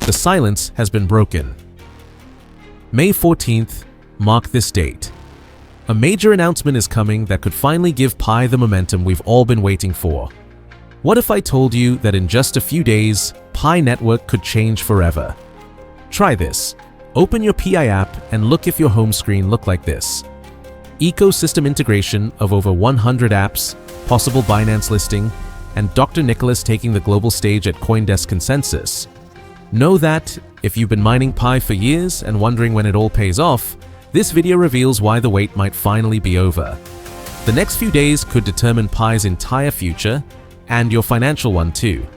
The silence has been broken. May 14th, mark this date. A major announcement is coming that could finally give Pi the momentum we've all been waiting for. What if I told you that in just a few days, Pi Network could change forever? Try this. Open your PI app and look if your home screen looked like this. Ecosystem integration of over 100 apps, possible Binance listing, and Dr. NICOLAS taking the global stage at CoinDesk Consensus. Know that, if you've been mining Pi for years and wondering when it all pays off, this video reveals why the wait might finally be over. The next few days could determine Pi's entire future, and your financial one too.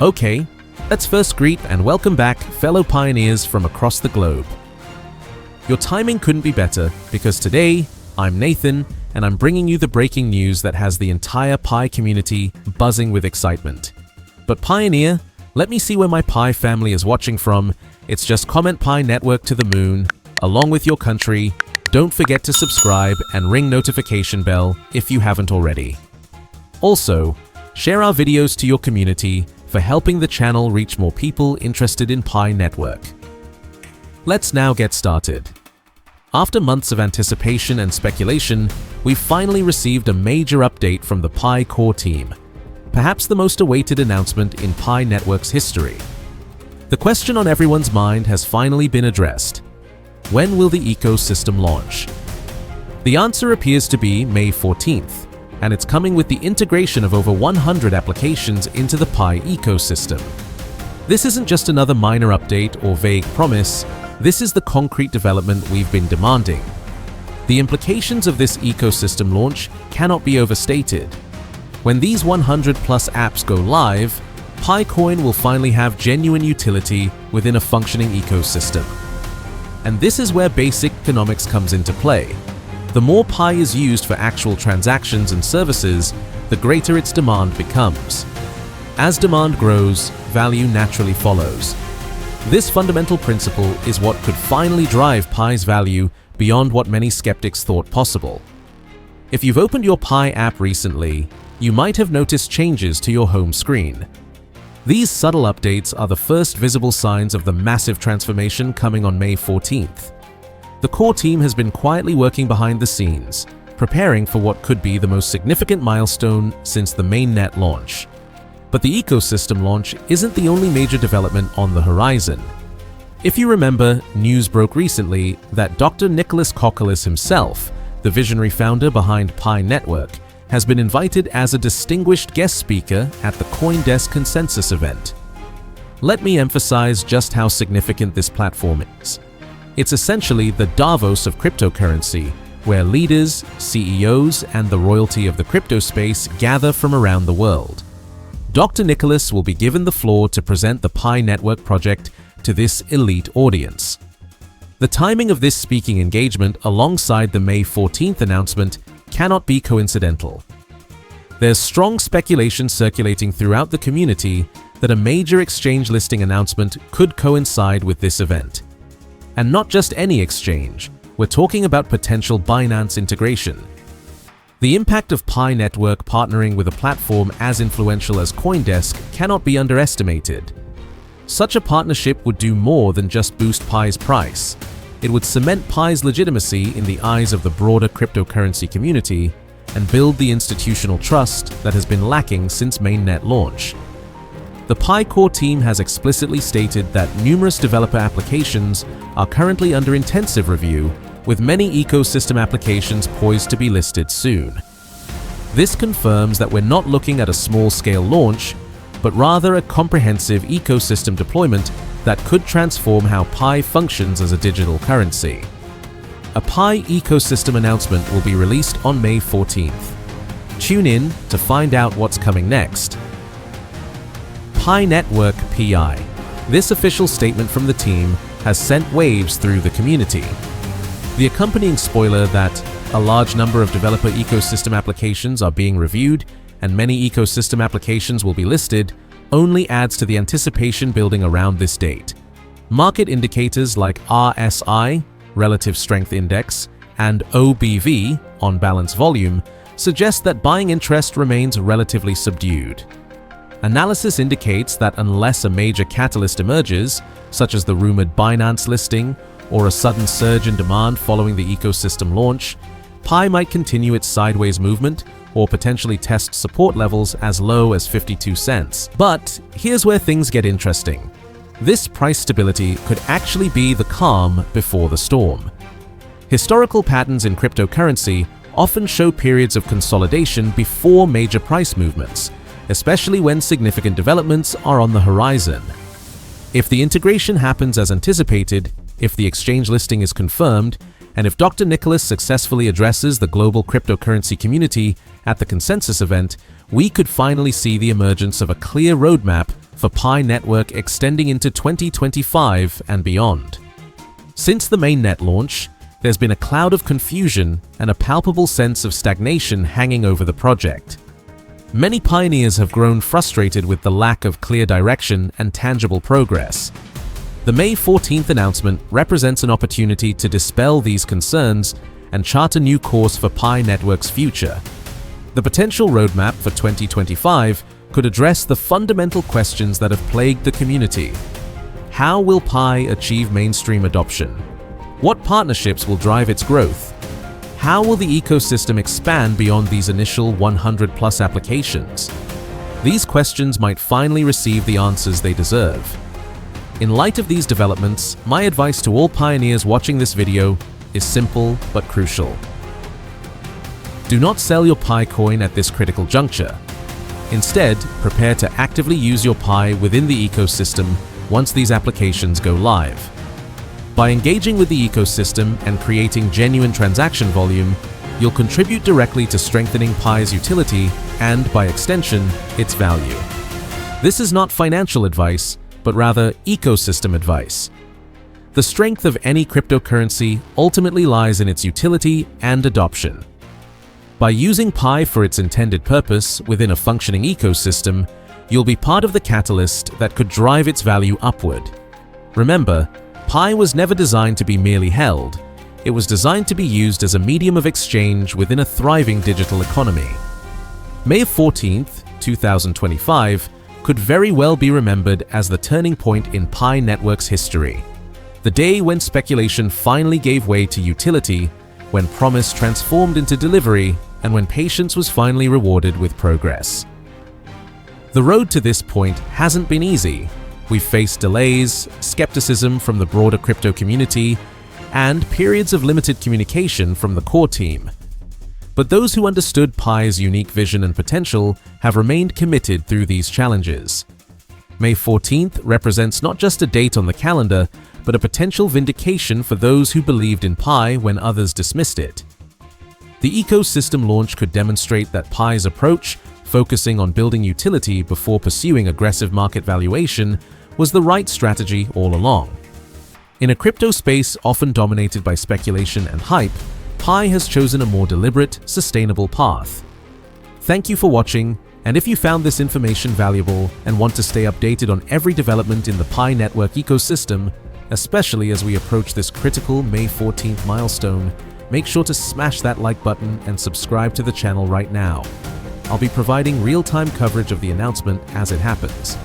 Okay, let's first greet and welcome back fellow pioneers from across the globe. Your timing couldn't be better, because today, I'm Nathan, and I'm bringing you the breaking news that has the entire Pi community buzzing with excitement. But Pioneer, let me see where my Pi family is watching from. It's just comment Pi Network to the moon, along with your country. Don't forget to subscribe and ring notification bell if you haven't already. Also, share our videos to your community for helping the channel reach more people interested in Pi Network. Let's now get started. After months of anticipation and speculation, we've finally received a major update from the Pi core team, perhaps the most awaited announcement in Pi Network's history. The question on everyone's mind has finally been addressed. When will the ecosystem launch? The answer appears to be May 14th, and it's coming with the integration of over 100 applications into the Pi ecosystem. This isn't just another minor update or vague promise. This is the concrete development we've been demanding. The implications of this ecosystem launch cannot be overstated. When these 100+ apps go live, PiCoin will finally have genuine utility within a functioning ecosystem. And this is where basic economics comes into play. The more Pi is used for actual transactions and services, the greater its demand becomes. As demand grows, value naturally follows. This fundamental principle is what could finally drive Pi's value beyond what many skeptics thought possible. If you've opened your Pi app recently, you might have noticed changes to your home screen. These subtle updates are the first visible signs of the massive transformation coming on May 14th. The core team has been quietly working behind the scenes, preparing for what could be the most significant milestone since the mainnet launch. But the ecosystem launch isn't the only major development on the horizon. If you remember, news broke recently that Dr. NICOLAS KOKKALIS himself, the visionary founder behind Pi Network, has been invited as a distinguished guest speaker at the CoinDesk Consensus event. Let me emphasize just how significant this platform is. It's essentially the Davos of cryptocurrency, where leaders, CEOs, and the royalty of the crypto space gather from around the world. Dr. NICOLAS will be given the floor to present the Pi Network project to this elite audience. The timing of this speaking engagement alongside the May 14th announcement cannot be coincidental. There's strong speculation circulating throughout the community that a major exchange listing announcement could coincide with this event. And not just any exchange, we're talking about potential Binance integration. The impact of Pi Network partnering with a platform as influential as CoinDesk cannot be underestimated. Such a partnership would do more than just boost Pi's price. It would cement Pi's legitimacy in the eyes of the broader cryptocurrency community and build the institutional trust that has been lacking since mainnet launch. The Pi core team has explicitly stated that numerous developer applications are currently under intensive review, with many ecosystem applications poised to be listed soon. This confirms that we're not looking at a small-scale launch, but rather a comprehensive ecosystem deployment that could transform how Pi functions as a digital currency. A Pi ecosystem announcement will be released on May 14th. Tune in to find out what's coming next. Pi Network PI. This official statement from the team has sent waves through the community. The accompanying spoiler that a large number of developer ecosystem applications are being reviewed and many ecosystem applications will be listed only adds to the anticipation building around this date. Market indicators like RSI, Relative Strength Index, and OBV, On Balance Volume, suggest that buying interest remains relatively subdued. Analysis indicates that unless a major catalyst emerges, such as the rumored Binance listing or a sudden surge in demand following the ecosystem launch, Pi might continue its sideways movement or potentially test support levels as low as 52 cents. But here's where things get interesting. This price stability could actually be the calm before the storm. Historical patterns in cryptocurrency often show periods of consolidation before major price movements, especially when significant developments are on the horizon. If the integration happens as anticipated, if the exchange listing is confirmed, and if Dr. NICOLAS successfully addresses the global cryptocurrency community at the consensus event, we could finally see the emergence of a clear roadmap for Pi Network extending into 2025 and beyond. Since the mainnet launch, there's been a cloud of confusion and a palpable sense of stagnation hanging over the project. Many pioneers have grown frustrated with the lack of clear direction and tangible progress. The May 14th announcement represents an opportunity to dispel these concerns and chart a new course for Pi Network's future. The potential roadmap for 2025 could address the fundamental questions that have plagued the community. How will Pi achieve mainstream adoption? What partnerships will drive its growth? How will the ecosystem expand beyond these initial 100+ applications? These questions might finally receive the answers they deserve. In light of these developments, my advice to all pioneers watching this video is simple but crucial. Do not sell your Pi coin at this critical juncture. Instead, prepare to actively use your Pi within the ecosystem once these applications go live. By engaging with the ecosystem and creating genuine transaction volume, you'll contribute directly to strengthening Pi's utility and, by extension, its value. This is not financial advice, but rather ecosystem advice. The strength of any cryptocurrency ultimately lies in its utility and adoption. By using Pi for its intended purpose within a functioning ecosystem, you'll be part of the catalyst that could drive its value upward. Remember, Pi was never designed to be merely held. It was designed to be used as a medium of exchange within a thriving digital economy. May 14th, 2025 could very well be remembered as the turning point in Pi Network's history. The day when speculation finally gave way to utility, when promise transformed into delivery, and when patience was finally rewarded with progress. The road to this point hasn't been easy. We've faced delays, skepticism from the broader crypto community, and periods of limited communication from the core team. But those who understood Pi's unique vision and potential have remained committed through these challenges. May 14th represents not just a date on the calendar, but a potential vindication for those who believed in Pi when others dismissed it. The ecosystem launch could demonstrate that Pi's approach, focusing on building utility before pursuing aggressive market valuation, was the right strategy all along. In a crypto space often dominated by speculation and hype, Pi has chosen a more deliberate, sustainable path. Thank you for watching, and if you found this information valuable and want to stay updated on every development in the Pi Network ecosystem, especially as we approach this critical May 14th milestone, make sure to smash that like button and subscribe to the channel right now. I'll be providing real-time coverage of the announcement as it happens.